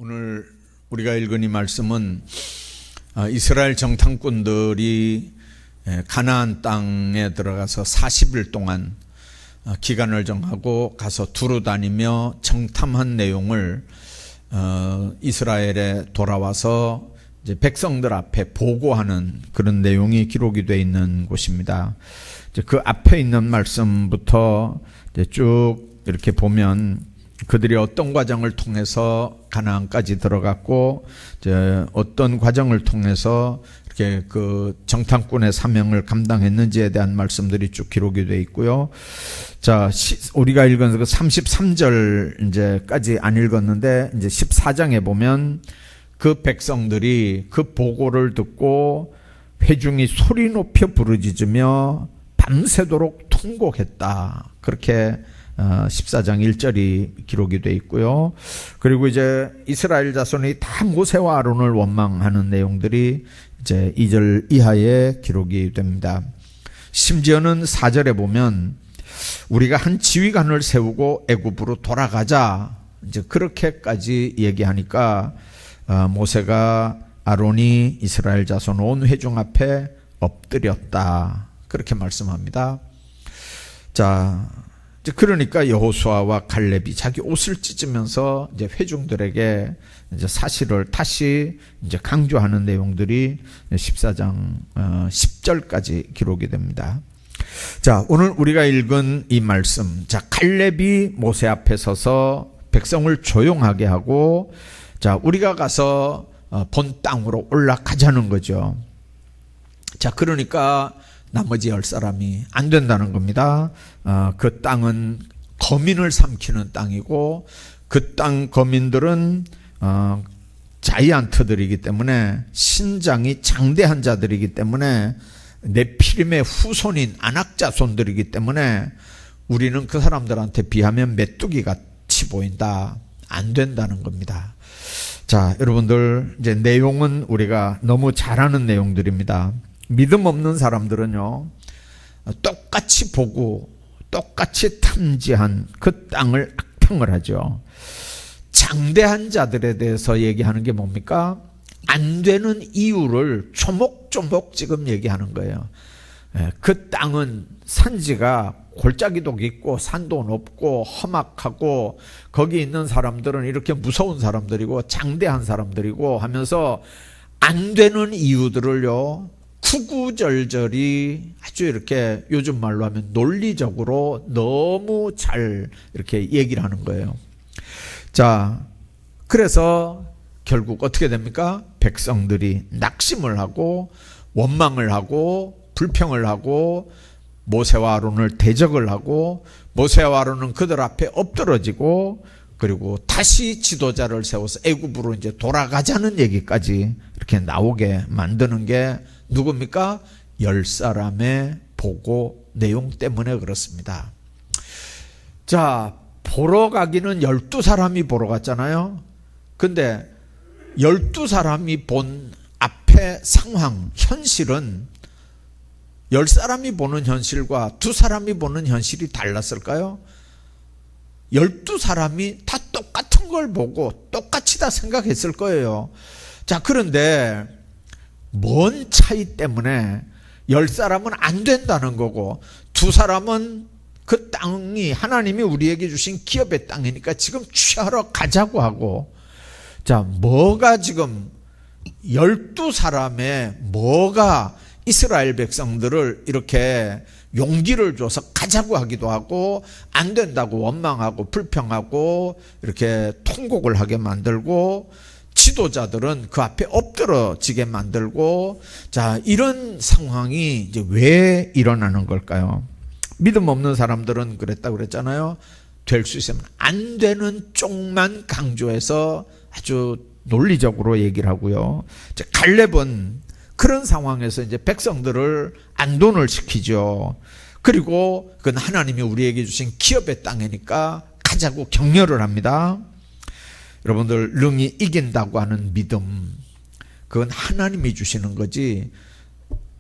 오늘 우리가 읽은 이 말씀은 이스라엘 정탐꾼들이 가나안 땅에 들어가서 40일 동안 기간을 정하고 가서 두루 다니며 정탐한 내용을 이스라엘에 돌아와서 이제 백성들 앞에 보고하는 그런 내용이 기록이 되어 있는 곳입니다. 이제 그 앞에 있는 말씀부터 이제 쭉 이렇게 보면 그들이 어떤 과정을 통해서 가나안까지 들어갔고 이제 어떤 과정을 통해서 이렇게 그 정탐꾼의 사명을 감당했는지에 대한 말씀들이 쭉 기록이 되어 있고요. 자, 우리가 읽은 그 33절 이제까지 안 읽었는데 이제 14장에 보면 그 백성들이 그 보고를 듣고 회중이 소리 높여 부르짖으며 밤새도록 통곡했다. 그렇게 14장 1절이 기록이 되어 있고요. 그리고 이제 이스라엘 자손이 다 모세와 아론을 원망하는 내용들이 이제 2절 이하에 기록이 됩니다. 심지어는 4절에 보면 우리가 한 지휘관을 세우고 애굽으로 돌아가자 이제 그렇게까지 얘기하니까 모세가 아론이 이스라엘 자손 온 회중 앞에 엎드렸다. 그렇게 말씀합니다. 자, 그러니까 여호수아와 갈렙이 자기 옷을 찢으면서 이제 회중들에게 이제 사실을 다시 이제 강조하는 내용들이 14장 10절까지 기록이 됩니다. 자, 오늘 우리가 읽은 이 말씀. 자, 갈렙이 모세 앞에 서서 백성을 조용하게 하고 자, 우리가 가서 본 땅으로 올라가자는 거죠. 자, 그러니까 나머지 10사람이 안 된다는 겁니다. 그 땅은 거민을 삼키는 땅이고 그 땅 거민들은 자이언트들이기 때문에 신장이 장대한 자들이기 때문에 네피림의 후손인 아낙자손들이기 때문에 우리는 그 사람들한테 비하면 메뚜기 같이 보인다. 안 된다는 겁니다. 자, 여러분들 이제 내용은 우리가 너무 잘 아는 내용들입니다. 믿음 없는 사람들은요, 똑같이 보고 똑같이 탐지한 그 땅을 악평을 하죠. 장대한 자들에 대해서 얘기하는 게 뭡니까? 안 되는 이유를 조목조목 지금 얘기하는 거예요. 그 땅은 산지가 골짜기도 깊고 산도 높고 험악하고 거기 있는 사람들은 이렇게 무서운 사람들이고 장대한 사람들이고 하면서 안 되는 이유들을요, 구구절절이 아주 이렇게 요즘 말로 하면 논리적으로 너무 잘 이렇게 얘기를 하는 거예요. 자, 그래서 결국 어떻게 됩니까? 백성들이 낙심을 하고 원망을 하고 불평을 하고 모세와 아론을 대적을 하고 모세와 아론은 그들 앞에 엎드러지고 그리고 다시 지도자를 세워서 애굽으로 이제 돌아가자는 얘기까지 이렇게 나오게 만드는 게 누굽니까? 10사람의 보고 내용 때문에 그렇습니다. 자, 보러 가기는 12사람이 보러 갔잖아요. 근데 12사람이 본 앞에 상황, 현실은 10사람이 보는 현실과 2사람이 보는 현실이 달랐을까요? 12사람이 다 똑같은 걸 보고 똑같이 다 생각했을 거예요. 자, 그런데 뭔 차이 때문에 10사람은 안 된다는 거고 2사람은 그 땅이 하나님이 우리에게 주신 기업의 땅이니까 지금 취하러 가자고 하고, 자, 뭐가 지금 12사람의 뭐가 이스라엘 백성들을 이렇게 용기를 줘서 가자고 하기도 하고 안 된다고 원망하고 불평하고 이렇게 통곡을 하게 만들고 지도자들은 그 앞에 엎드러지게 만들고, 자, 이런 상황이 이제 왜 일어나는 걸까요? 믿음 없는 사람들은 그랬다고 그랬잖아요. 될 수 있으면 안 되는 쪽만 강조해서 아주 논리적으로 얘기를 하고요. 이제 갈렙은 그런 상황에서 이제 백성들을 안돈을 시키죠. 그리고 그건 하나님이 우리에게 주신 기업의 땅이니까 가자고 격려를 합니다. 여러분들, 능히 이긴다고 하는 믿음, 그건 하나님이 주시는 거지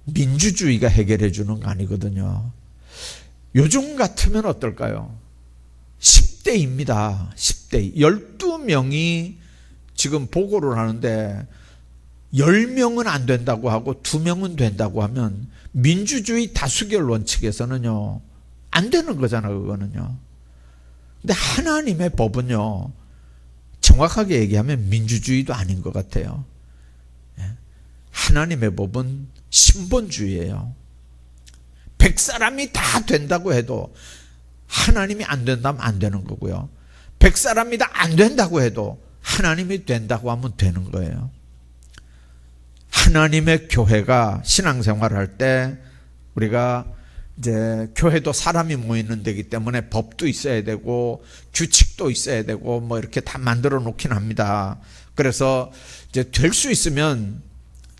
민주주의가 해결해 주는 거 아니거든요. 요즘 같으면 어떨까요? 10대입니다. 10대. 12명이 지금 보고를 하는데 10명은 안 된다고 하고 2명은 된다고 하면 민주주의 다수결 원칙에서는요, 안 되는 거잖아, 그거는요. 근데 하나님의 법은요, 정확하게 얘기하면 민주주의도 아닌 것 같아요. 하나님의 법은 신본주의예요. 100사람이 다 된다고 해도 하나님이 안 된다면 안 되는 거고요. 100사람이 다 안 된다고 해도 하나님이 된다고 하면 되는 거예요. 하나님의 교회가 신앙생활을 할 때 우리가 이제 교회도 사람이 모이는 데이기 때문에 법도 있어야 되고 규칙도 있어야 되고 뭐 이렇게 다 만들어 놓긴 합니다. 그래서 이제 될 수 있으면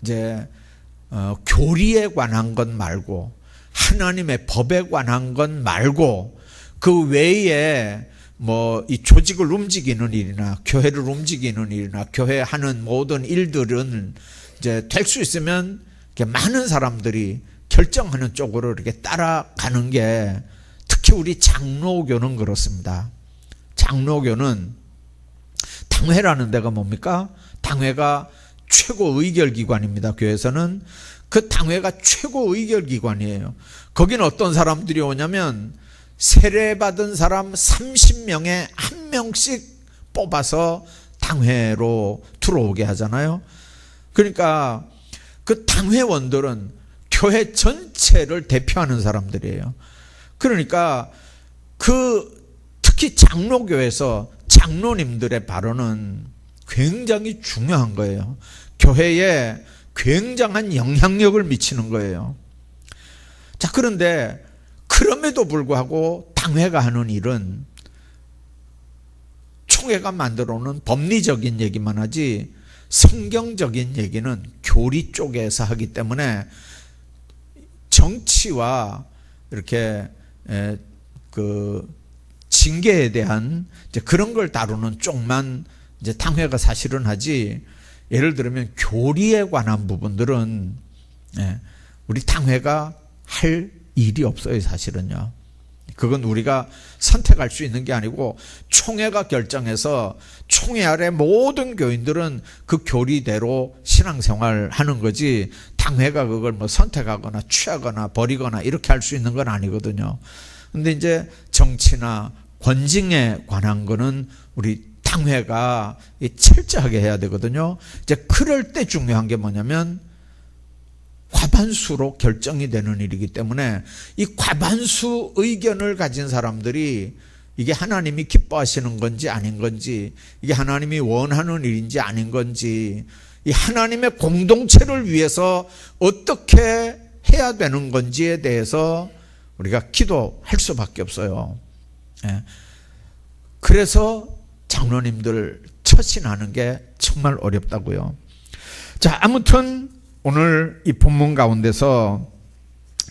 이제 교리에 관한 것 말고 하나님의 법에 관한 것 말고 그 외에 뭐 이 조직을 움직이는 일이나 교회를 움직이는 일이나 교회 하는 모든 일들은 이제 될 수 있으면 이렇게 많은 사람들이 결정하는 쪽으로 이렇게 따라가는 게, 특히 우리 장로교는 그렇습니다. 장로교는 당회라는 데가 뭡니까? 당회가 최고 의결기관입니다. 교회에서는 그 당회가 최고 의결기관이에요. 거기는 어떤 사람들이 오냐면 세례받은 사람 30명에 1명씩 뽑아서 당회로 들어오게 하잖아요. 그러니까 그 당회원들은 교회 전체를 대표하는 사람들이에요. 그러니까 특히 장로교에서 장로님들의 발언은 굉장히 중요한 거예요. 교회에 굉장한 영향력을 미치는 거예요. 자, 그런데 그럼에도 불구하고 당회가 하는 일은 총회가 만들어 놓은 법리적인 얘기만 하지 성경적인 얘기는 교리 쪽에서 하기 때문에 정치와 이렇게 그 징계에 대한 이제 그런 걸 다루는 쪽만 이제 당회가 사실은 하지, 예를 들면 교리에 관한 부분들은 우리 당회가 할 일이 없어요, 사실은요. 그건 우리가 선택할 수 있는 게 아니고 총회가 결정해서 총회 아래 모든 교인들은 그 교리대로 신앙생활 하는 거지, 당회가 그걸 뭐 선택하거나 취하거나 버리거나 이렇게 할 수 있는 건 아니거든요. 근데 이제 정치나 권징에 관한 거는 우리 당회가 철저하게 해야 되거든요. 이제 그럴 때 중요한 게 뭐냐면 과반수로 결정이 되는 일이기 때문에 이 과반수 의견을 가진 사람들이 이게 하나님이 기뻐하시는 건지 아닌 건지, 이게 하나님이 원하는 일인지 아닌 건지, 이 하나님의 공동체를 위해서 어떻게 해야 되는 건지에 대해서 우리가 기도할 수밖에 없어요. 그래서 장로님들 처신하는 게 정말 어렵다고요. 자, 아무튼 오늘 이 본문 가운데서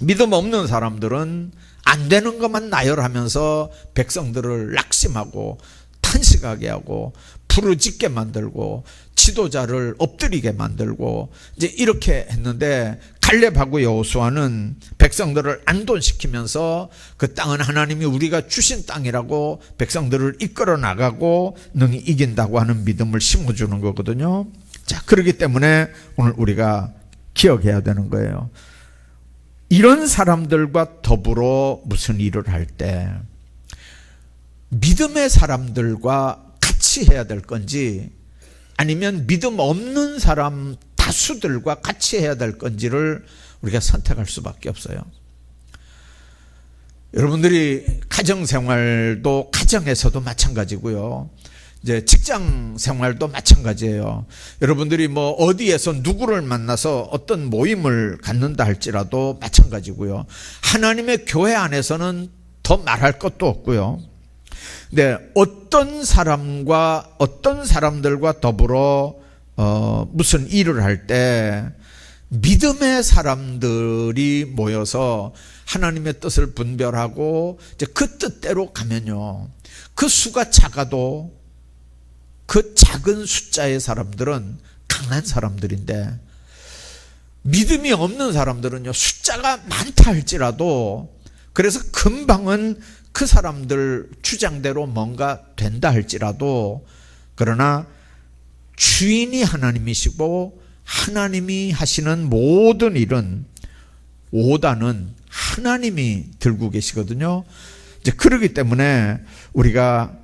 믿음 없는 사람들은 안 되는 것만 나열하면서 백성들을 낙심하고 탄식하게 하고 부르짖게 만들고 지도자를 엎드리게 만들고 이제 이렇게 했는데, 갈렙하고 여호수아는 백성들을 안돈시키면서 그 땅은 하나님이 우리가 주신 땅이라고 백성들을 이끌어 나가고 능히 이긴다고 하는 믿음을 심어주는 거거든요. 자, 그렇기 때문에 오늘 우리가 기억해야 되는 거예요. 이런 사람들과 더불어 무슨 일을 할 때 믿음의 사람들과 같이 해야 될 건지 아니면 믿음 없는 사람 다수들과 같이 해야 될 건지를 우리가 선택할 수밖에 없어요. 여러분들이 가정생활도 가정에서도 마찬가지고요. 이제 직장 생활도 마찬가지예요. 여러분들이 뭐 어디에서 누구를 만나서 어떤 모임을 갖는다 할지라도 마찬가지고요. 하나님의 교회 안에서는 더 말할 것도 없고요. 근데 어떤 사람과 어떤 사람들과 더불어 무슨 일을 할 때 믿음의 사람들이 모여서 하나님의 뜻을 분별하고 이제 그 뜻대로 가면요, 그 수가 작아도 그 작은 숫자의 사람들은 강한 사람들인데, 믿음이 없는 사람들은요, 숫자가 많다 할지라도, 그래서 금방은 그 사람들 주장대로 뭔가 된다 할지라도, 그러나 주인이 하나님이시고 하나님이 하시는 모든 일은 오단은 하나님이 들고 계시거든요. 이제 그러기 때문에 우리가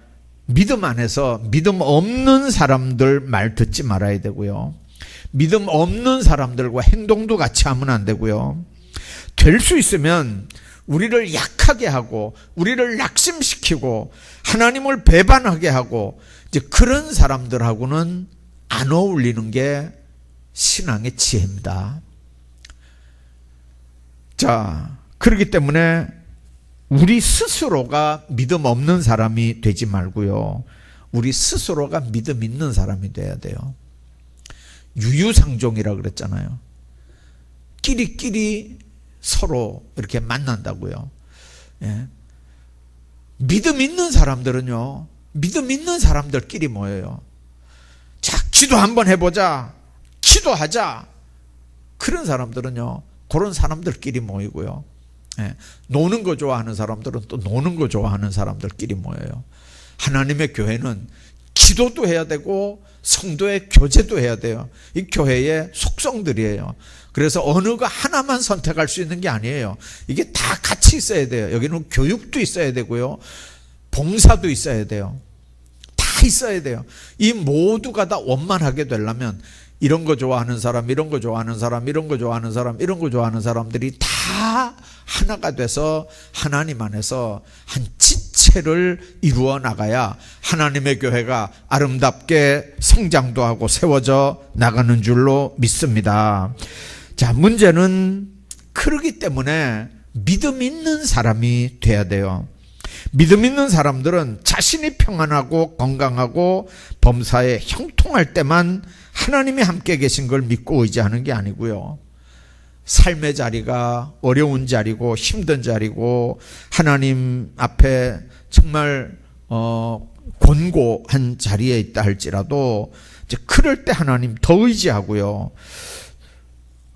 믿음 안에서 믿음 없는 사람들 말 듣지 말아야 되고요. 믿음 없는 사람들과 행동도 같이 하면 안 되고요. 될 수 있으면 우리를 약하게 하고 우리를 낙심시키고 하나님을 배반하게 하고 이제 그런 사람들하고는 안 어울리는 게 신앙의 지혜입니다. 자, 그렇기 때문에 우리 스스로가 믿음 없는 사람이 되지 말고요. 우리 스스로가 믿음 있는 사람이 돼야 돼요. 유유상종이라 그랬잖아요. 끼리끼리 서로 이렇게 만난다고요. 예. 믿음 있는 사람들은요, 믿음 있는 사람들끼리 모여요. 자, 기도 한번 해보자. 기도하자. 그런 사람들은요, 그런 사람들끼리 모이고요. 예. 노는 거 좋아하는 사람들은 또 노는 거 좋아하는 사람들끼리 모여요. 하나님의 교회는 기도도 해야 되고 성도의 교제도 해야 돼요. 이 교회의 속성들이에요. 그래서 어느 거 하나만 선택할 수 있는 게 아니에요. 이게 다 같이 있어야 돼요. 여기는 교육도 있어야 되고요. 봉사도 있어야 돼요. 다 있어야 돼요. 이 모두가 다 원만하게 되려면 이런 거 좋아하는 사람, 이런 거 좋아하는 사람, 이런 거 좋아하는 사람, 이런 거 좋아하는 사람들이 다 하나가 돼서 하나님 안에서 한 지체를 이루어 나가야 하나님의 교회가 아름답게 성장도 하고 세워져 나가는 줄로 믿습니다. 자, 문제는 그러기 때문에 믿음 있는 사람이 돼야 돼요. 믿음 있는 사람들은 자신이 평안하고 건강하고 범사에 형통할 때만 하나님이 함께 계신 걸 믿고 의지하는 게 아니고요. 삶의 자리가 어려운 자리고 힘든 자리고 하나님 앞에 정말 곤고한 자리에 있다 할지라도 이제 그럴 때 하나님 더 의지하고요.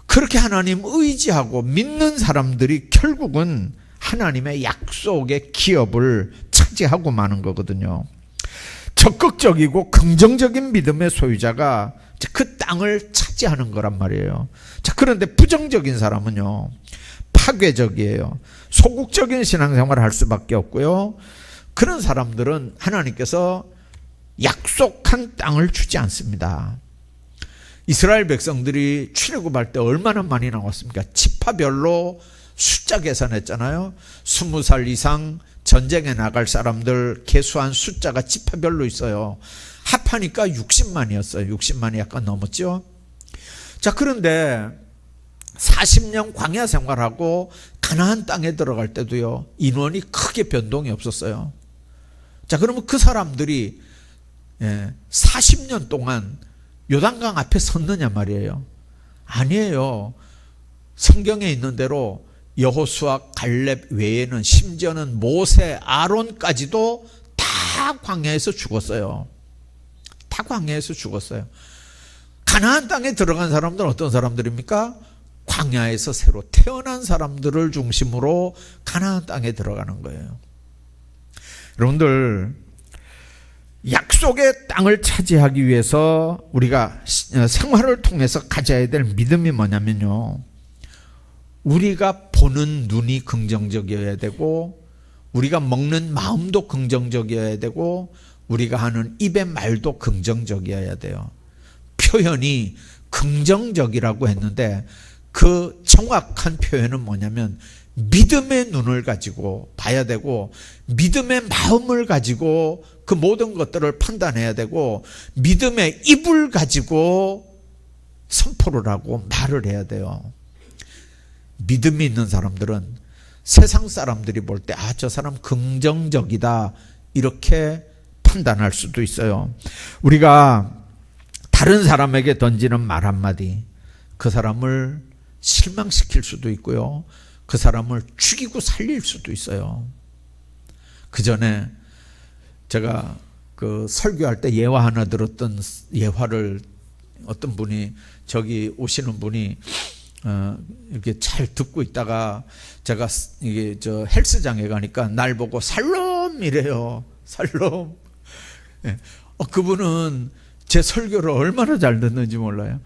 그렇게 하나님 의지하고 믿는 사람들이 결국은 하나님의 약속의 기업을 차지하고 마는 거거든요. 적극적이고 긍정적인 믿음의 소유자가 그 땅을 차지하는 거란 말이에요. 자, 그런데 부정적인 사람은요, 파괴적이에요. 소극적인 신앙생활을 할 수밖에 없고요. 그런 사람들은 하나님께서 약속한 땅을 주지 않습니다. 이스라엘 백성들이 출애굽할 때 얼마나 많이 나왔습니까? 지파별로 숫자 계산했잖아요. 20살 이상 전쟁에 나갈 사람들 계수한 숫자가 지파별로 있어요. 합하니까 60만이었어요. 60만이 약간 넘었죠. 자, 그런데 40년 광야 생활하고 가나안 땅에 들어갈 때도요, 인원이 크게 변동이 없었어요. 자, 그러면 그 사람들이 40년 동안 요단강 앞에 섰느냐 말이에요. 아니에요. 성경에 있는 대로 여호수아, 갈렙 외에는 심지어는 모세, 아론까지도 다 광야에서 죽었어요. 다 광야에서 죽었어요. 가나안 땅에 들어간 사람들은 어떤 사람들입니까? 광야에서 새로 태어난 사람들을 중심으로 가나안 땅에 들어가는 거예요. 여러분들, 약속의 땅을 차지하기 위해서 우리가 생활을 통해서 가져야 될 믿음이 뭐냐면요, 우리가 보는 눈이 긍정적이어야 되고 우리가 먹는 마음도 긍정적이어야 되고 우리가 하는 입의 말도 긍정적이어야 돼요. 표현이 긍정적이라고 했는데 그 정확한 표현은 뭐냐면 믿음의 눈을 가지고 봐야 되고 믿음의 마음을 가지고 그 모든 것들을 판단해야 되고 믿음의 입을 가지고 선포를 하고 말을 해야 돼요. 믿음이 있는 사람들은 세상 사람들이 볼 때 아, 저 사람 긍정적이다 이렇게 판단할 수도 있어요. 우리가 다른 사람에게 던지는 말 한마디 그 사람을 실망시킬 수도 있고요. 그 사람을 죽이고 살릴 수도 있어요. 그 전에 제가 그 설교할 때 예화 하나 들었던 예화를 어떤 분이 저기 오시는 분이 이렇게 잘 듣고 있다가 제가 이게 저 헬스장에 가니까 날 보고 살롬 이래요. 살롬. 예. 그분은 제 설교를 얼마나 잘 듣는지 몰라요.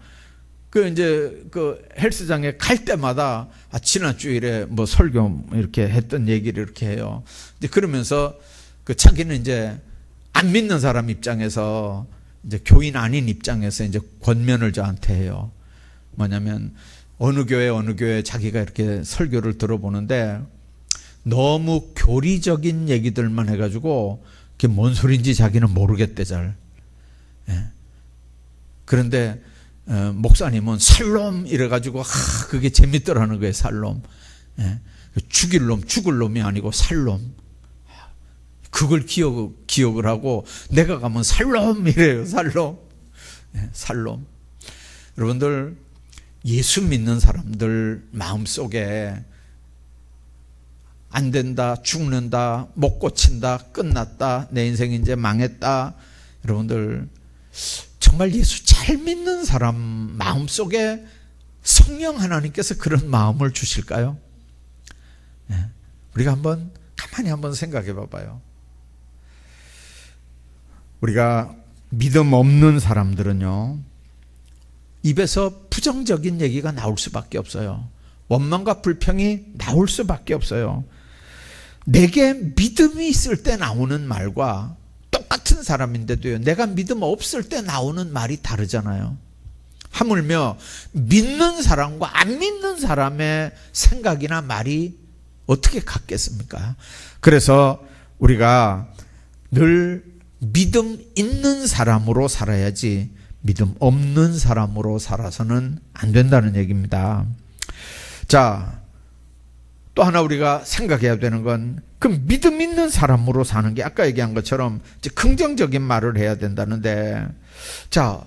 그 헬스장에 갈 때마다 지난 주일에 뭐 설교 이렇게 했던 얘기를 이렇게 해요. 이제 그러면서 자기는 이제 안 믿는 사람 입장에서 이제 교인 아닌 입장에서 이제 권면을 저한테 해요. 뭐냐면 어느 교회 자기가 이렇게 설교를 들어보는데 너무 교리적인 얘기들만 해가지고 그게 뭔 소리인지 자기는 모르겠대 잘. 예. 그런데 목사님은 살롬 이래가지고 그게 재밌더라는 거예요. 살롬. 예. 죽을 놈이 아니고 살롬. 그걸 기억을 하고 내가 가면 살롬 이래요. 살롬. 예, 살롬. 여러분들 예수 믿는 사람들 마음속에 안 된다, 죽는다, 못 고친다, 끝났다, 내 인생 이제 망했다. 여러분들 정말 예수 잘 믿는 사람 마음속에 성령 하나님께서 그런 마음을 주실까요? 네. 우리가 가만히 한번 생각해 봐봐요. 우리가 믿음 없는 사람들은요, 입에서 부정적인 얘기가 나올 수밖에 없어요. 원망과 불평이 나올 수밖에 없어요. 내게 믿음이 있을 때 나오는 말과 똑같은 사람인데도요, 내가 믿음 없을 때 나오는 말이 다르잖아요. 하물며 믿는 사람과 안 믿는 사람의 생각이나 말이 어떻게 같겠습니까? 그래서 우리가 늘 믿음 있는 사람으로 살아야지 믿음 없는 사람으로 살아서는 안 된다는 얘기입니다. 자, 또 하나 우리가 생각해야 되는 건 그 믿음 있는 사람으로 사는 게 아까 얘기한 것처럼 이제 긍정적인 말을 해야 된다는데, 자,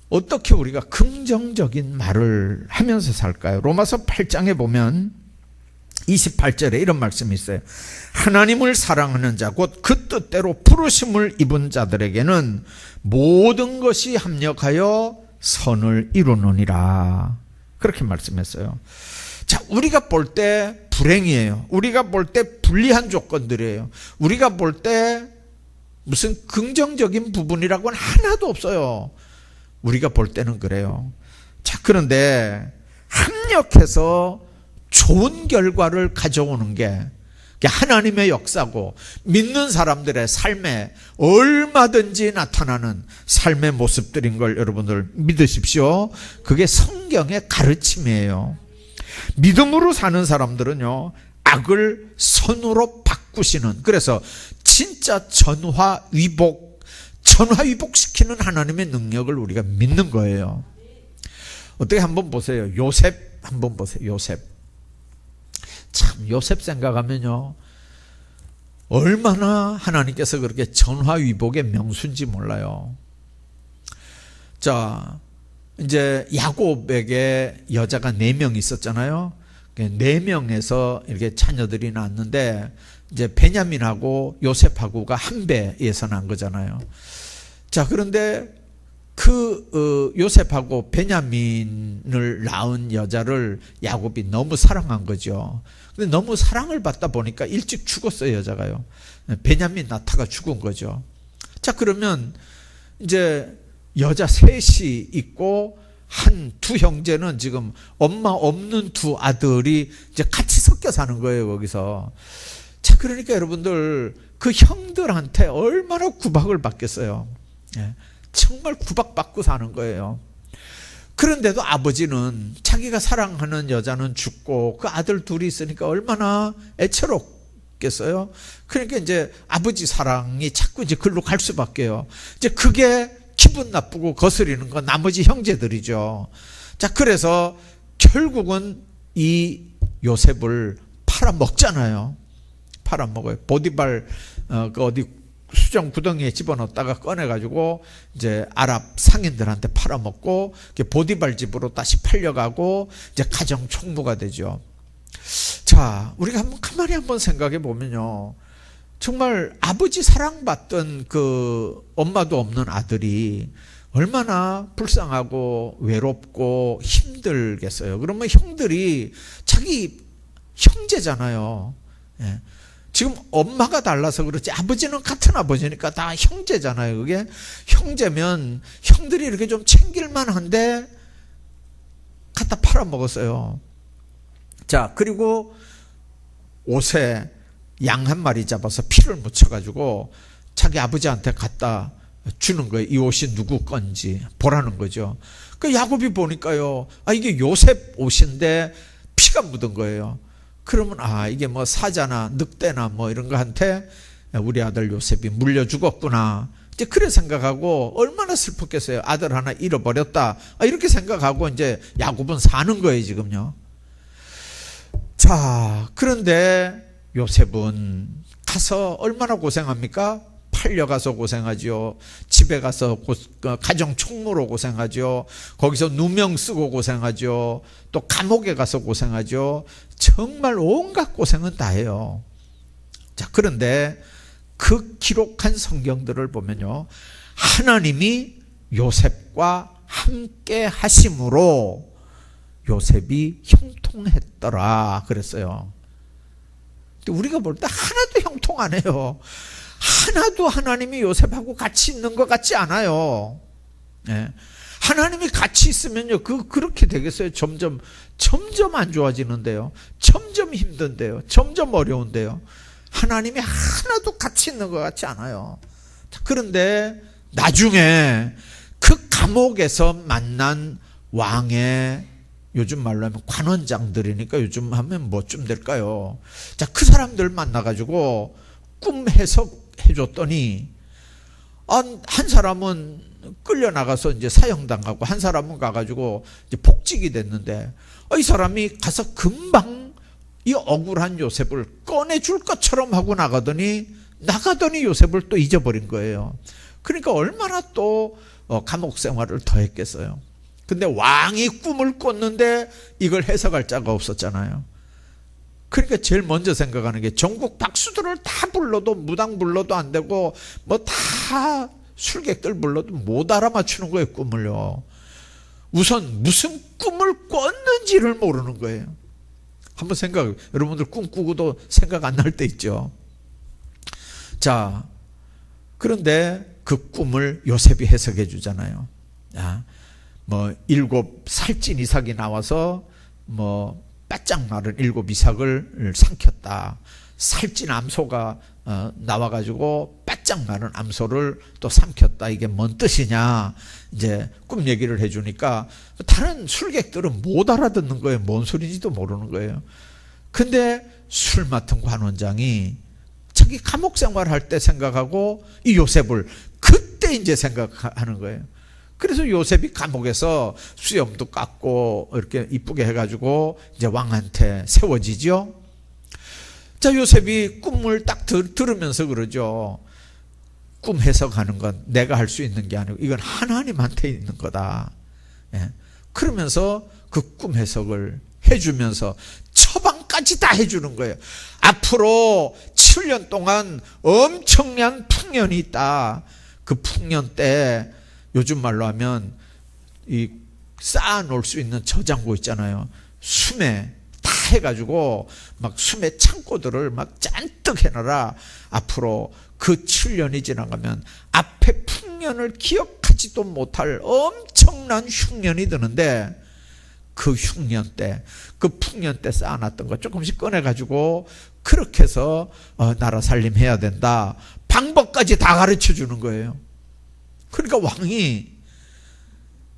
어떻게 우리가 긍정적인 말을 하면서 살까요? 로마서 8장에 보면 28절에 이런 말씀이 있어요. 하나님을 사랑하는 자 곧 그 뜻대로 부르심을 입은 자들에게는 모든 것이 합력하여 선을 이루느니라. 그렇게 말씀했어요. 자, 우리가 볼 때 불행이에요. 우리가 볼 때 불리한 조건들이에요. 우리가 볼 때 무슨 긍정적인 부분이라고는 하나도 없어요. 우리가 볼 때는 그래요. 자, 그런데 합력해서 좋은 결과를 가져오는 게 하나님의 역사고 믿는 사람들의 삶에 얼마든지 나타나는 삶의 모습들인 걸 여러분들 믿으십시오. 그게 성경의 가르침이에요. 믿음으로 사는 사람들은요, 악을 선으로 바꾸시는, 그래서 진짜 전화위복시키는 하나님의 능력을 우리가 믿는 거예요. 어떻게 한번 보세요. 요셉 한번 보세요. 요셉. 참, 요셉 생각하면요, 얼마나 하나님께서 그렇게 전화위복의 명수인지 몰라요. 자, 이제 야곱에게 여자가 4명 있었잖아요. 4명에서 이렇게 자녀들이 낳았는데, 이제 베냐민하고 요셉하고가 한 배에서 난 거잖아요. 자, 그런데 요셉하고 베냐민을 낳은 여자를 야곱이 너무 사랑한 거죠. 근데 너무 사랑을 받다 보니까 일찍 죽었어요, 여자가요. 베냐민 낳다가 죽은 거죠. 자, 그러면 이제 여자 셋이 있고 두 형제는 지금 엄마 없는 2 아들이 이제 같이 섞여 사는 거예요, 거기서. 자, 그러니까 여러분들 그 형들한테 얼마나 구박을 받겠어요. 예. 정말 구박받고 사는 거예요. 그런데도 아버지는 자기가 사랑하는 여자는 죽고 그 아들 2이 있으니까 얼마나 애처롭겠어요. 그러니까 이제 아버지 사랑이 자꾸 이제 글로 갈 수밖에요. 이제 그게 기분 나쁘고 거스리는 건 나머지 형제들이죠. 자, 그래서 결국은 이 요셉을 팔아먹잖아요. 팔아먹어요. 보디발 어디 수정 구덩이에 집어넣었다가 꺼내가지고 이제 아랍 상인들한테 팔아먹고 보디발 집으로 다시 팔려가고 이제 가정 총무가 되죠. 자, 우리가 가만히 한번 생각해 보면요, 정말 아버지 사랑받던 그 엄마도 없는 아들이 얼마나 불쌍하고 외롭고 힘들겠어요. 그러면 형들이 자기 형제잖아요. 예. 지금 엄마가 달라서 그렇지 아버지는 같은 아버지니까 다 형제잖아요. 그게 형제면 형들이 이렇게 좀 챙길만 한데 갖다 팔아먹었어요. 자, 그리고 옷에 양 한 마리 잡아서 피를 묻혀가지고 자기 아버지한테 갖다 주는 거예요. 이 옷이 누구 건지 보라는 거죠. 그 야곱이 보니까요, 이게 요셉 옷인데 피가 묻은 거예요. 그러면 이게 뭐 사자나 늑대나 뭐 이런 거한테 우리 아들 요셉이 물려 죽었구나, 이제 그래 생각하고 얼마나 슬펐겠어요. 아들 하나 잃어버렸다, 이렇게 생각하고 이제 야곱은 사는 거예요 지금요. 자, 그런데 요셉은 가서 얼마나 고생합니까? 팔려가서 고생하죠. 집에 가서 가정 총무로 고생하죠. 거기서 누명 쓰고 고생하죠. 또 감옥에 가서 고생하죠. 정말 온갖 고생은 다 해요. 자, 그런데 그 기록한 성경들을 보면요, 하나님이 요셉과 함께 하심으로 요셉이 형통했더라 그랬어요. 우리가 볼 때 하나도 형통 안 해요. 하나도 하나님이 요셉하고 같이 있는 것 같지 않아요. 네. 하나님이 같이 있으면요, 그렇게 되겠어요? 점점 안 좋아지는데요. 점점 힘든데요. 점점 어려운데요. 하나님이 하나도 같이 있는 것 같지 않아요. 그런데 나중에 그 감옥에서 만난 왕의, 요즘 말로 하면 관원장들이니까 요즘 하면 뭐쯤 될까요? 자, 그 사람들 만나가지고 꿈 해석해 줬더니, 한 사람은 끌려나가서 이제 사형당하고 한 사람은 가가지고 이제 복직이 됐는데, 이 사람이 가서 금방 이 억울한 요셉을 꺼내줄 것처럼 하고 나가더니 요셉을 또 잊어버린 거예요. 그러니까 얼마나 또 감옥 생활을 더 했겠어요. 근데 왕이 꿈을 꿨는데 이걸 해석할 자가 없었잖아요. 그러니까 제일 먼저 생각하는 게 전국 박수들을 다 불러도, 무당 불러도 안 되고 뭐 다 술객들 불러도 못 알아맞추는 거예요, 꿈을요. 우선 무슨 꿈을 꿨는지를 모르는 거예요. 한번 여러분들 꿈 꾸고도 생각 안 날 때 있죠. 자, 그런데 그 꿈을 요셉이 해석해 주잖아요. 뭐 7 살찐 이삭이 나와서 뭐 바짝 마른 7 이삭을 삼켰다. 살찐 암소가 나와가지고 바짝 마른 암소를 또 삼켰다. 이게 뭔 뜻이냐, 이제 꿈 얘기를 해주니까 다른 술객들은 못 알아듣는 거예요. 뭔 소리인지도 모르는 거예요. 근데 술 맡은 관원장이 자기 감옥 생활할 때 생각하고 이 요셉을 그때 이제 생각하는 거예요. 그래서 요셉이 감옥에서 수염도 깎고 이렇게 이쁘게 해가지고 이제 왕한테 세워지죠. 자, 요셉이 꿈을 딱 들으면서 그러죠. 꿈 해석하는 건 내가 할 수 있는 게 아니고 이건 하나님한테 있는 거다. 예. 그러면서 그 꿈 해석을 해주면서 처방까지 다 해주는 거예요. 앞으로 7년 동안 엄청난 풍년이 있다. 그 풍년 때 요즘 말로 하면 이 쌓아놓을 수 있는 저장고 있잖아요. 수매 다 해가지고 막 수매 창고들을 막 잔뜩 해놔라. 앞으로 그 7년이 지나가면 앞에 풍년을 기억하지도 못할 엄청난 흉년이 드는데, 그 흉년 때, 그 풍년 때 쌓아놨던 거 조금씩 꺼내가지고 그렇게 해서 나라 살림해야 된다. 방법까지 다 가르쳐 주는 거예요. 그러니까 왕이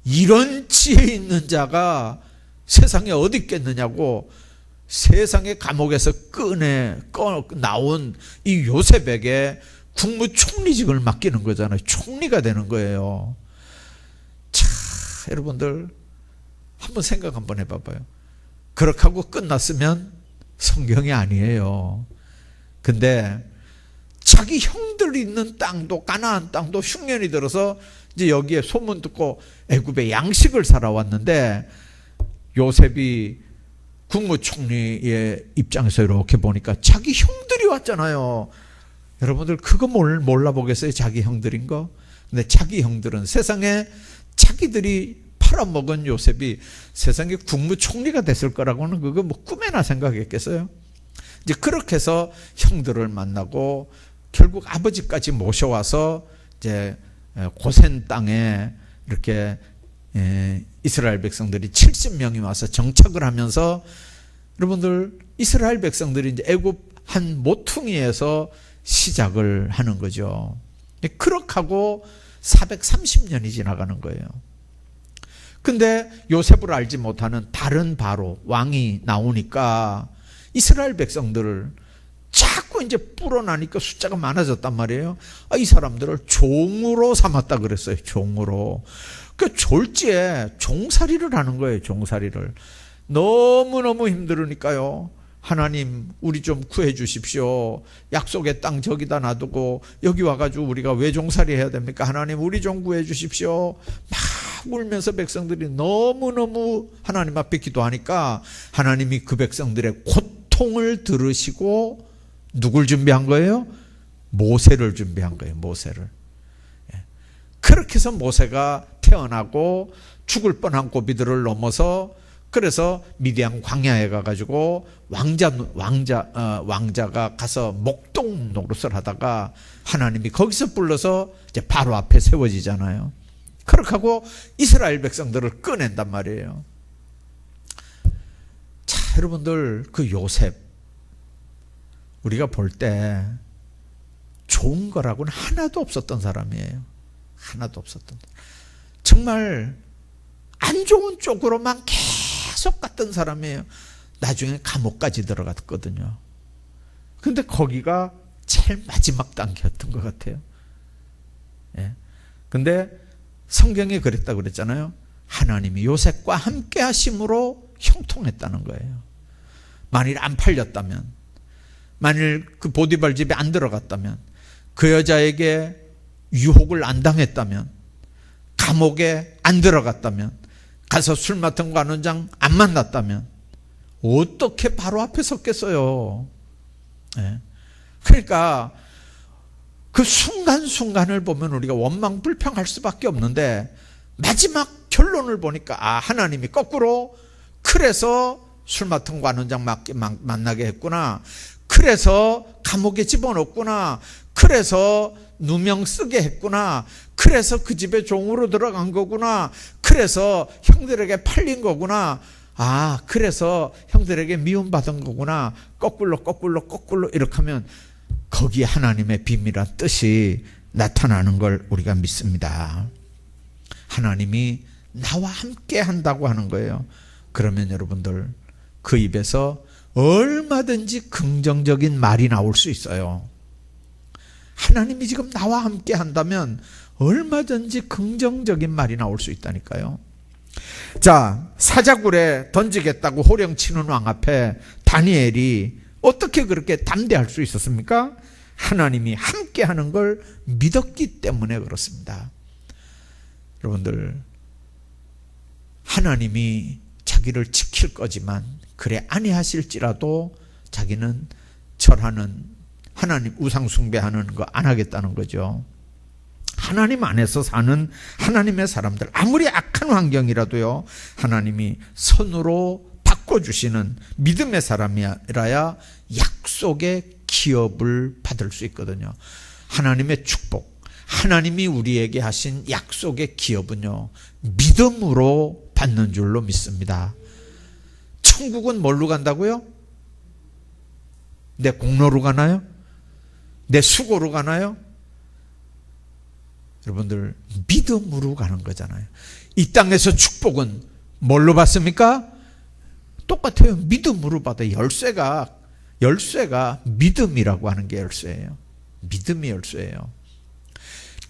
이런 지혜 있는 자가 세상에 어디 있겠느냐고 세상의 감옥에서 나온 이 요셉에게 국무총리직을 맡기는 거잖아요. 총리가 되는 거예요. 자, 여러분들 한번 생각 한번 해봐봐요. 그렇게 하고 끝났으면 성경이 아니에요. 근데 자기 형들이 있는 땅도, 가나안 땅도 흉년이 들어서 이제 여기에 소문 듣고 애굽에 양식을 사러 왔는데, 요셉이 국무총리의 입장에서 이렇게 보니까 자기 형들이 왔잖아요. 여러분들 그거 몰라보겠어요? 자기 형들인 거? 근데 자기 형들은 세상에 자기들이 팔아먹은 요셉이 세상에 국무총리가 됐을 거라고는 그거 뭐 꿈에나 생각했겠어요? 이제 그렇게 해서 형들을 만나고 결국 아버지까지 모셔와서 이제 고센 땅에 이렇게 이스라엘 백성들이 70명이 와서 정착을 하면서, 여러분들 이스라엘 백성들이 이제 애굽 한 모퉁이에서 시작을 하는 거죠. 그렇게 하고 430년이 지나가는 거예요. 근데 요셉을 알지 못하는 다른 바로 왕이 나오니까 이스라엘 백성들을 자꾸 이제 불어나니까 숫자가 많아졌단 말이에요. 이 사람들을 종으로 삼았다 그랬어요. 종으로. 그 졸지에 종살이를 하는 거예요. 종살이를. 너무너무 힘들으니까요. 하나님, 우리 좀 구해 주십시오. 약속의 땅 저기다 놔두고 여기 와가지고 우리가 왜 종살이 해야 됩니까? 하나님, 우리 좀 구해 주십시오. 막 울면서 백성들이 너무너무 하나님 앞에 기도하니까 하나님이 그 백성들의 고통을 들으시고 누굴 준비한 거예요? 모세를 준비한 거예요. 모세를. 그렇게 해서 모세가 태어나고 죽을 뻔한 고비들을 넘어서, 그래서 미디안 광야에 가가지고 왕자가 가서 목동 노릇을 하다가 하나님이 거기서 불러서 이제 바로 앞에 세워지잖아요. 그렇게 하고 이스라엘 백성들을 꺼낸단 말이에요. 자, 여러분들, 그 요셉, 우리가 볼 때 좋은 거라고는 하나도 없었던 사람이에요. 하나도 없었던. 정말 안 좋은 쪽으로만 계속 갔던 사람이에요. 나중에 감옥까지 들어갔거든요. 근데 거기가 제일 마지막 단계였던 것 같아요. 예. 근데 성경에 그랬다고 그랬잖아요. 하나님이 요셉과 함께 하심으로 형통했다는 거예요. 만일 안 팔렸다면, 만일 그 보디발 집에 안 들어갔다면, 그 여자에게 유혹을 안 당했다면, 감옥에 안 들어갔다면, 가서 술 맡은 관원장 안 만났다면 어떻게 바로 앞에 섰겠어요. 네. 그러니까 그 순간순간을 보면 우리가 원망불평할 수밖에 없는데, 마지막 결론을 보니까 하나님이 거꾸로, 그래서 술 맡은 관원장 만나게 했구나, 그래서 감옥에 집어넣었구나, 그래서 누명 쓰게 했구나, 그래서 그 집에 종으로 들어간 거구나, 그래서 형들에게 팔린 거구나, 그래서 형들에게 미움받은 거구나, 거꾸로 이렇게 하면 거기에 하나님의 비밀한 뜻이 나타나는 걸 우리가 믿습니다. 하나님이 나와 함께 한다고 하는 거예요. 그러면 여러분들, 그 입에서 얼마든지 긍정적인 말이 나올 수 있어요. 하나님이 지금 나와 함께 한다면 얼마든지 긍정적인 말이 나올 수 있다니까요. 자, 사자굴에 던지겠다고 호령치는 왕 앞에 다니엘이 어떻게 그렇게 담대할 수 있었습니까? 하나님이 함께 하는 걸 믿었기 때문에 그렇습니다. 여러분들, 하나님이 자기를 지킬 거지만 그래 아니하실지라도 자기는 절하는, 하나님 우상 숭배하는 거 안 하겠다는 거죠. 하나님 안에서 사는 하나님의 사람들, 아무리 악한 환경이라도요, 하나님이 선으로 바꿔주시는 믿음의 사람이라야 약속의 기업을 받을 수 있거든요. 하나님의 축복, 하나님이 우리에게 하신 약속의 기업은요, 믿음으로 받는 줄로 믿습니다. 천국은 뭘로 간다고요? 내 공로로 가나요? 내 수고로 가나요? 여러분들, 믿음으로 가는 거잖아요. 이 땅에서 축복은 뭘로 받습니까? 똑같아요. 믿음으로 받아요. 열쇠가 믿음이라고 하는 게 열쇠예요. 믿음이 열쇠예요.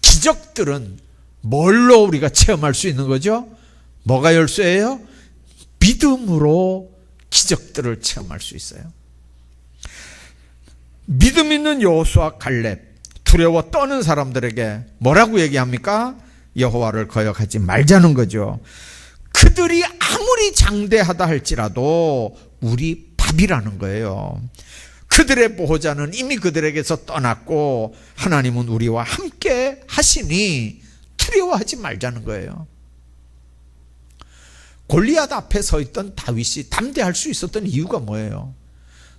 기적들은 뭘로 우리가 체험할 수 있는 거죠? 뭐가 열쇠예요? 믿음으로 기적들을 체험할 수 있어요. 믿음 있는 여호수아 갈렙, 두려워 떠는 사람들에게 뭐라고 얘기합니까? 여호와를 거역하지 말자는 거죠. 그들이 아무리 장대하다 할지라도 우리 밥이라는 거예요. 그들의 보호자는 이미 그들에게서 떠났고 하나님은 우리와 함께 하시니 두려워하지 말자는 거예요. 골리앗 앞에 서 있던 다윗이 담대할 수 있었던 이유가 뭐예요?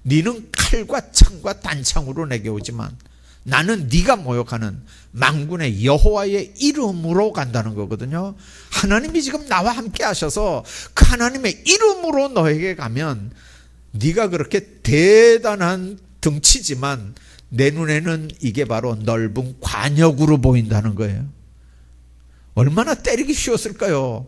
너는 칼과 창과 단창으로 내게 오지만 나는 네가 모욕하는 만군의 여호와의 이름으로 간다는 거거든요. 하나님이 지금 나와 함께 하셔서 그 하나님의 이름으로 너에게 가면 네가 그렇게 대단한 덩치지만 내 눈에는 이게 바로 넓은 관역으로 보인다는 거예요. 얼마나 때리기 쉬웠을까요?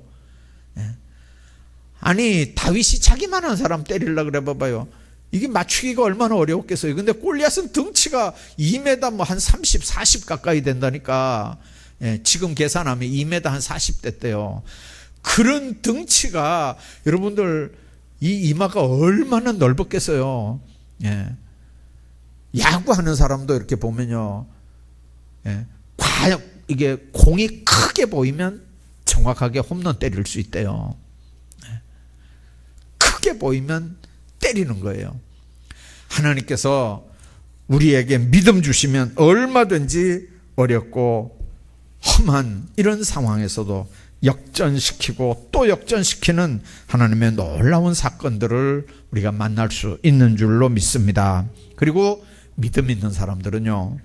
아니 다윗이 자기만한 사람 때리려고 그래 봐봐요. 이게 맞추기가 얼마나 어려웠겠어요. 근데 골리앗은 덩치가 2m 뭐 한 30, 40 가까이 된다니까. 지금 계산하면 2m 한 40 됐대요. 그런 덩치가 여러분들 이 이마가 얼마나 넓었겠어요. 야구하는 사람도 이렇게 보면요. 과연 이게 공이 크게 보이면 정확하게 홈런 때릴 수 있대요. 크게 보이면 때리는 거예요. 하나님께서 우리에게 믿음 주시면 얼마든지 어렵고 험한 이런 상황에서도 역전시키고 또 역전시키는 하나님의 놀라운 사건들을 우리가 만날 수 있는 줄로 믿습니다. 그리고 믿음 있는 사람들은요,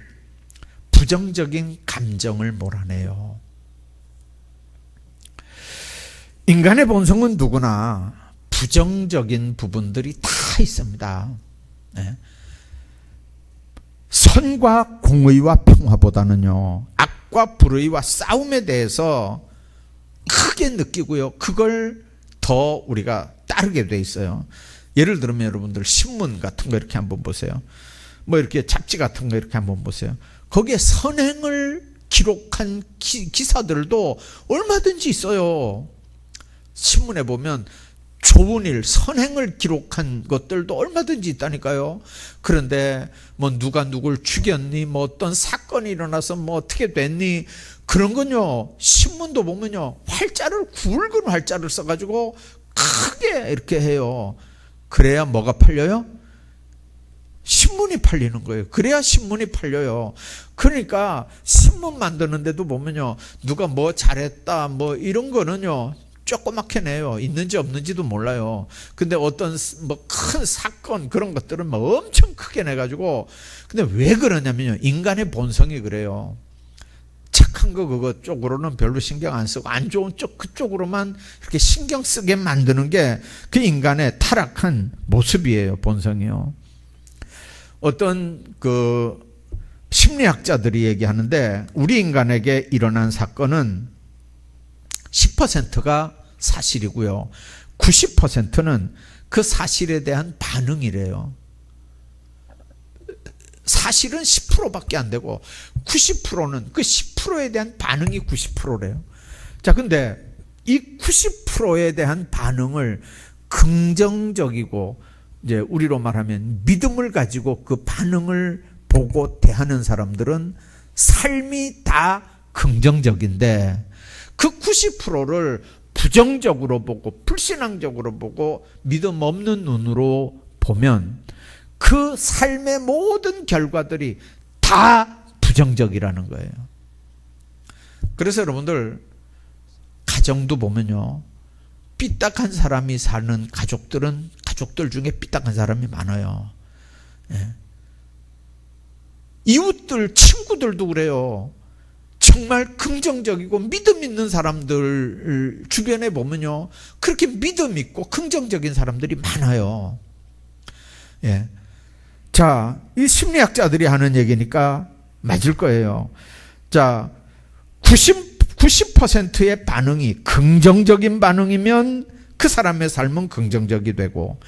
부정적인 감정을 몰아내요. 인간의 본성은 누구나 부정적인 부분들이 다 있습니다. 선과 공의와 평화보다는요, 악과 불의와 싸움에 대해서 크게 느끼고요, 그걸 더 우리가 따르게 돼 있어요. 예를 들면 여러분들 신문 같은 거 이렇게 한번 보세요. 뭐 이렇게 잡지 같은 거 이렇게 한번 보세요. 거기에 선행을 기록한 기사들도 얼마든지 있어요. 신문에 보면 좋은 일, 선행을 기록한 것들도 얼마든지 있다니까요. 그런데 뭐 누가 누굴 죽였니, 뭐 어떤 사건이 일어나서 뭐 어떻게 됐니, 그런 건요, 신문도 보면요, 굵은 활자를 써가지고 크게 이렇게 해요. 그래야 뭐가 팔려요? 신문이 팔리는 거예요. 그래야 신문이 팔려요. 그러니까 신문 만드는데도 보면요, 누가 뭐 잘했다 뭐 이런 거는요 조그맣게 내요. 있는지 없는지도 몰라요. 근데 어떤 뭐 큰 사건 그런 것들은 뭐 엄청 크게 내가지고. 근데 왜 그러냐면요, 인간의 본성이 그래요. 착한 거 그거 쪽으로는 별로 신경 안 쓰고 안 좋은 쪽 그쪽으로만 이렇게 신경 쓰게 만드는 게 그 인간의 타락한 모습이에요. 본성이요. 어떤 그 심리학자들이 얘기하는데 우리 인간에게 일어난 사건은 10%가 사실이고요, 90%는 그 사실에 대한 반응이래요. 사실은 10%밖에 안 되고 90%는 그 10%에 대한 반응이 90%래요. 자, 근데 이 90%에 대한 반응을 긍정적이고, 이제 우리로 말하면 믿음을 가지고 그 반응을 보고 대하는 사람들은 삶이 다 긍정적인데, 그 90%를 부정적으로 보고 불신앙적으로 보고 믿음 없는 눈으로 보면 그 삶의 모든 결과들이 다 부정적이라는 거예요. 그래서 여러분들 가정도 보면요, 삐딱한 사람이 사는 가족들은 가족들 중에 삐딱한 사람이 많아요. 이웃들, 친구들도 그래요. 정말 긍정적이고 믿음 있는 사람들 주변에 보면요, 그렇게 믿음 있고 긍정적인 사람들이 많아요. 자, 이 심리학자들이 하는 얘기니까 맞을 거예요. 자, 90%의 반응이 긍정적인 반응이면 그 사람의 삶은 긍정적이 되고,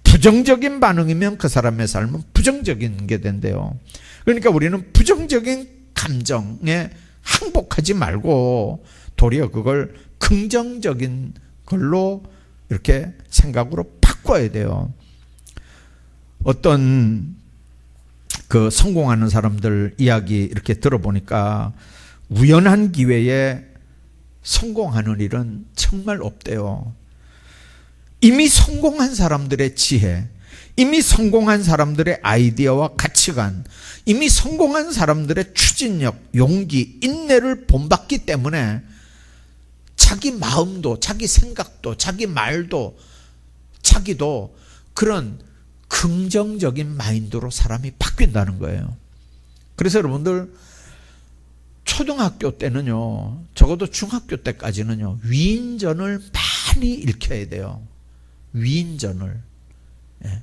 부정적인 반응이면 그 사람의 삶은 부정적인 게 된대요. 그러니까 우리는 부정적인 감정에 항복하지 말고 도리어 그걸 긍정적인 걸로 이렇게 생각으로 바꿔야 돼요. 어떤 그 성공하는 사람들 이야기 이렇게 들어보니까 우연한 기회에 성공하는 일은 정말 없대요. 이미 성공한 사람들의 지혜, 이미 성공한 사람들의 아이디어와 가치관, 이미 성공한 사람들의 추진력, 용기, 인내를 본받기 때문에 자기 마음도, 자기 생각도, 자기 말도, 자기도 그런 긍정적인 마인드로 사람이 바뀐다는 거예요. 그래서 여러분들 초등학교 때는요, 적어도 중학교 때까지는요, 위인전을 많이 읽혀야 돼요. 위인전을. 예.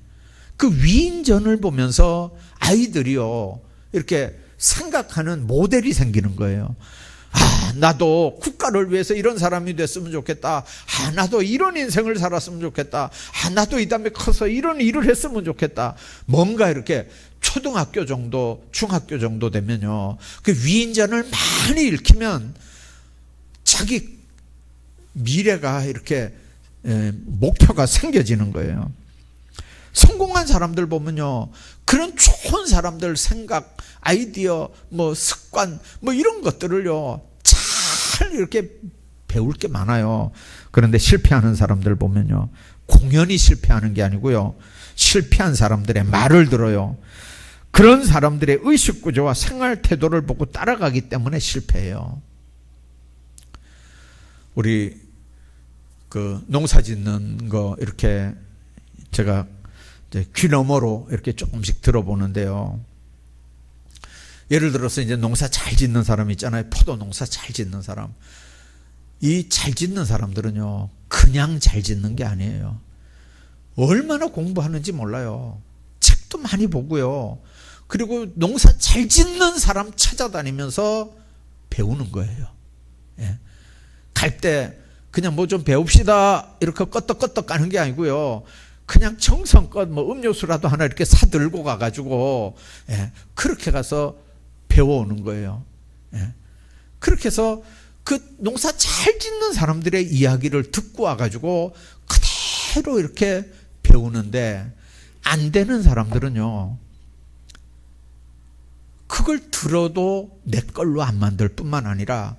그 위인전을 보면서 아이들이요, 이렇게 생각하는 모델이 생기는 거예요. 아, 나도 국가를 위해서 이런 사람이 됐으면 좋겠다. 아, 나도 이런 인생을 살았으면 좋겠다. 아, 나도 이 다음에 커서 이런 일을 했으면 좋겠다. 뭔가 이렇게 초등학교 정도, 중학교 정도 되면요, 그 위인전을 많이 읽히면 자기 미래가 이렇게 목표가 생겨지는 거예요. 성공한 사람들 보면요, 그런 좋은 사람들 생각, 아이디어, 뭐 습관, 뭐 이런 것들을요, 잘 이렇게 배울 게 많아요. 그런데 실패하는 사람들 보면요, 공연히 실패하는 게 아니고요, 실패한 사람들의 말을 들어요. 그런 사람들의 의식구조와 생활 태도를 보고 따라가기 때문에 실패해요. 우리 그 농사 짓는 거 이렇게 제가 이제 귀 너머로 이렇게 조금씩 들어보는데요. 예를 들어서 이제 농사 잘 짓는 사람 있잖아요. 포도 농사 잘 짓는 사람. 이 잘 짓는 사람들은요, 그냥 잘 짓는 게 아니에요. 얼마나 공부하는지 몰라요. 책도 많이 보고요. 그리고 농사 잘 짓는 사람 찾아다니면서 배우는 거예요. 예. 갈 때 그냥 뭐 좀 배웁시다 이렇게 껐덕껐덕 가는 게 아니고요. 그냥 정성껏 뭐 음료수라도 하나 이렇게 사들고 가가지고, 예, 그렇게 가서 배워오는 거예요. 예. 그렇게 해서 그 농사 잘 짓는 사람들의 이야기를 듣고 와가지고 그대로 이렇게 배우는데, 안 되는 사람들은요, 그걸 들어도 내 걸로 안 만들 뿐만 아니라,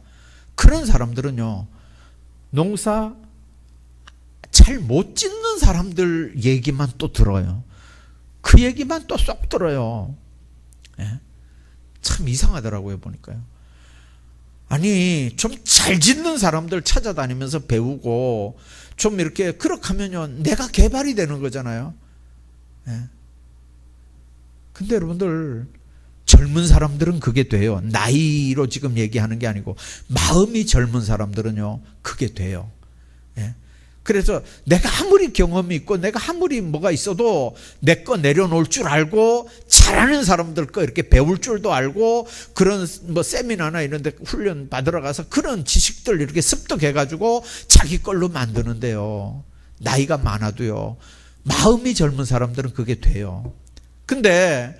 그런 사람들은요, 농사 잘 못 짓는 사람들 얘기만 또 들어요. 그 얘기만 또 쏙 들어요. 예? 참 이상하더라고요, 보니까요. 아니, 좀 잘 짓는 사람들 찾아다니면서 배우고, 좀 이렇게, 그렇게 하면요, 내가 개발이 되는 거잖아요. 예? 근데 여러분들, 젊은 사람들은 그게 돼요. 나이로 지금 얘기하는 게 아니고, 마음이 젊은 사람들은요, 그게 돼요. 예? 그래서 내가 아무리 경험이 있고 내가 아무리 뭐가 있어도 내 거 내려놓을 줄 알고, 잘하는 사람들 거 이렇게 배울 줄도 알고, 그런 뭐 세미나나 이런 데 훈련 받으러 가서 그런 지식들 이렇게 습득해가지고 자기 걸로 만드는데요, 나이가 많아도요, 마음이 젊은 사람들은 그게 돼요. 근데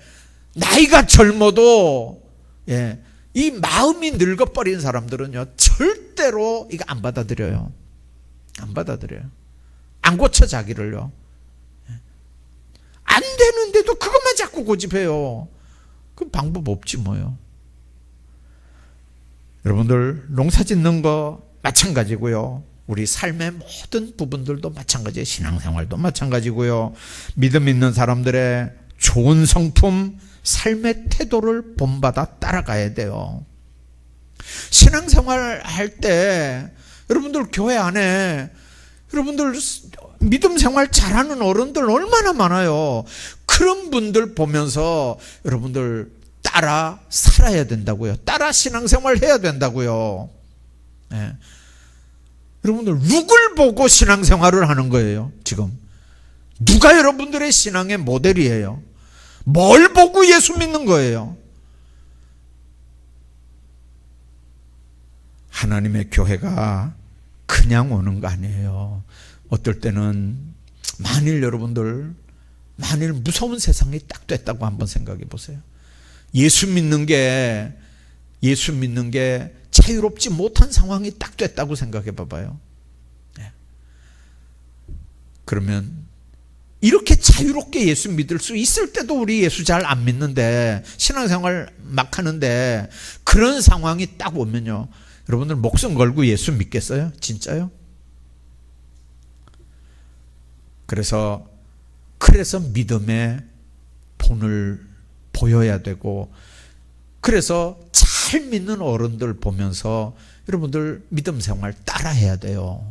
나이가 젊어도, 예, 이 마음이 늙어버린 사람들은요, 절대로 이거 안 받아들여요. 안 받아들여요. 안 고쳐 자기를요. 안 되는데도 그것만 자꾸 고집해요. 그 방법 없지 뭐요. 여러분들, 농사 짓는 거 마찬가지고요. 우리 삶의 모든 부분들도 마찬가지예요. 신앙생활도 마찬가지고요. 믿음 있는 사람들의 좋은 성품, 삶의 태도를 본받아 따라가야 돼요. 신앙생활 할 때 여러분들 교회 안에 여러분들 믿음 생활 잘하는 어른들 얼마나 많아요. 그런 분들 보면서 여러분들 따라 살아야 된다고요. 따라 신앙생활 해야 된다고요. 예. 여러분들 누굴 보고 신앙생활을 하는 거예요, 지금? 누가 여러분들의 신앙의 모델이에요? 뭘 보고 예수 믿는 거예요? 하나님의 교회가 그냥 오는 거 아니에요. 어떨 때는 만일 무서운 세상이 딱 됐다고 한번 생각해 보세요. 예수 믿는 게 자유롭지 못한 상황이 딱 됐다고 생각해 봐봐요. 네. 그러면 이렇게 자유롭게 예수 믿을 수 있을 때도 우리 예수 잘 안 믿는데, 신앙생활 막 하는데, 그런 상황이 딱 오면요, 여러분들 목숨 걸고 예수 믿겠어요? 진짜요? 그래서 믿음의 본을 보여야 되고, 그래서 잘 믿는 어른들 보면서 여러분들 믿음 생활 따라해야 돼요.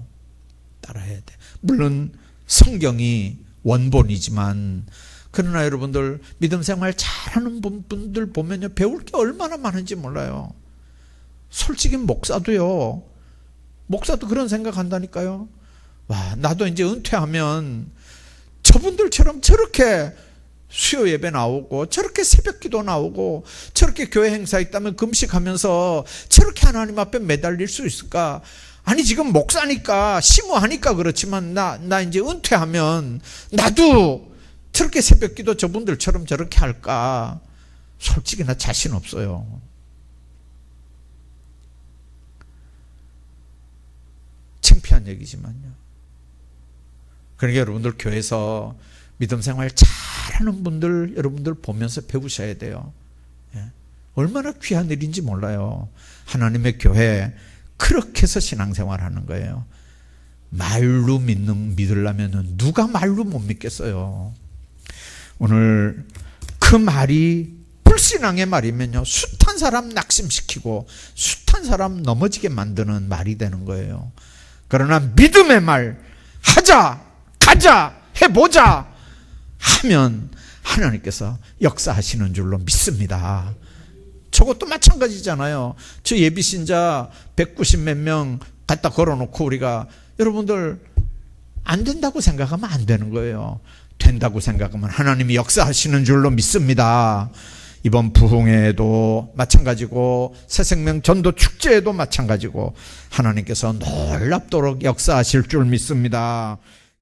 따라해야 돼. 물론 성경이 원본이지만 그러나 여러분들 믿음 생활 잘하는 분들 보면요, 배울 게 얼마나 많은지 몰라요. 솔직히 목사도 그런 생각한다니까요. 와, 나도 이제 은퇴하면 저분들처럼 저렇게 수요 예배 나오고 저렇게 새벽 기도 나오고 저렇게 교회 행사 있다면 금식하면서 저렇게 하나님 앞에 매달릴 수 있을까? 아니, 지금 목사니까 심무하니까 그렇지만 나 이제 은퇴하면 나도 저렇게 새벽 기도 저분들처럼 저렇게 할까? 솔직히 나 자신 없어요. 창피한 얘기지만요. 그러니까 여러분들 교회에서 믿음 생활 잘하는 분들 여러분들 보면서 배우셔야 돼요. 예. 얼마나 귀한 일인지 몰라요. 하나님의 교회 그렇게 해서 신앙생활 하는 거예요. 말로 믿으려면 누가 말로 못 믿겠어요. 오늘 그 말이 불신앙의 말이면요, 숱한 사람 낙심시키고 숱한 사람 넘어지게 만드는 말이 되는 거예요. 그러나 믿음의 말, 하자, 가자, 해보자 하면 하나님께서 역사하시는 줄로 믿습니다. 저것도 마찬가지잖아요. 저 예비신자 190 몇 명 갖다 걸어놓고 우리가, 여러분들 안 된다고 생각하면 안 되는 거예요. 된다고 생각하면 하나님이 역사하시는 줄로 믿습니다. 이번 부흥회에도 마찬가지고 새생명 전도 축제에도 마찬가지고 하나님께서 놀랍도록 역사하실 줄 믿습니다.